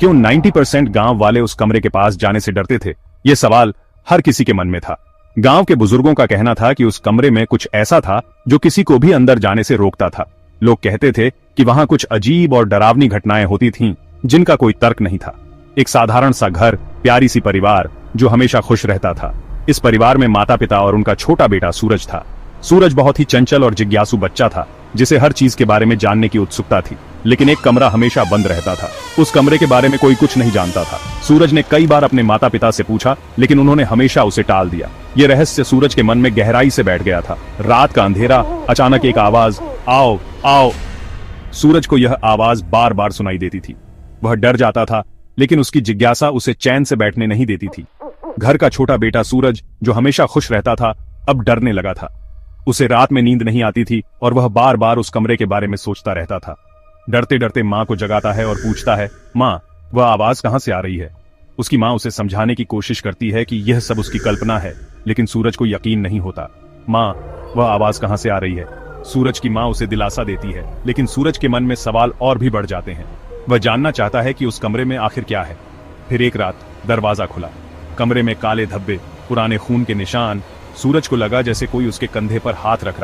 क्यों 90% गांव वाले उस कमरे के पास जाने से डरते थे? ये सवाल हर किसी के मन में था। गांव के बुजुर्गों का कहना था कि उस कमरे में कुछ ऐसा था जो किसी को भी अंदर जाने से रोकता था। लोग कहते थे कि वहां कुछ अजीब और डरावनी घटनाएं होती थीं, जिनका कोई तर्क नहीं था। एक साधारण सा घर, प्यारी सी परिवार जो हमेशा खुश रहता था। इस परिवार में माता पिता और उनका छोटा बेटा सूरज था। सूरज बहुत ही चंचल और जिज्ञासु बच्चा था, जिसे हर चीज के बारे में जानने की उत्सुकता थी। लेकिन एक कमरा हमेशा बंद रहता था। उस कमरे के बारे में कोई कुछ नहीं जानता था। सूरज ने कई बार अपने माता पिता से पूछा, लेकिन उन्होंने हमेशा उसे टाल दिया। ये रहस्य सूरज के मन में गहराई से बैठ गया था। रात का अंधेरा, अचानक एक आवाज, आओ आओ। सूरज को यह आवाज बार बार सुनाई देती थी। वह डर जाता था, लेकिन उसकी जिज्ञासा उसे चैन से बैठने नहीं देती थी। घर का छोटा बेटा सूरज, जो हमेशा खुश रहता था, अब डरने लगा था। उसे रात में नींद नहीं आती थी और वह बार बार उस कमरे के बारे में सोचता रहता था। डरते डरते माँ को जगाता है और पूछता है, माँ, वह आवाज कहां से आ रही है? उसकी माँ उसे समझाने की कोशिश करती है कि यह सब उसकी कल्पना है, लेकिन सूरज को यकीन नहीं होता। माँ, वह आवाज कहां से आ रही है? सूरज की माँ उसे दिलासा देती है, लेकिन सूरज के मन में सवाल और भी बढ़ जाते हैं। वह जानना चाहता है कि उस कमरे में आखिर क्या है। फिर एक रात दरवाजा खुला। कमरे में काले धब्बे, पुराने खून के निशान। सूरज को लगा जैसे कोई उसके कंधे पर हाथ रख रहा है।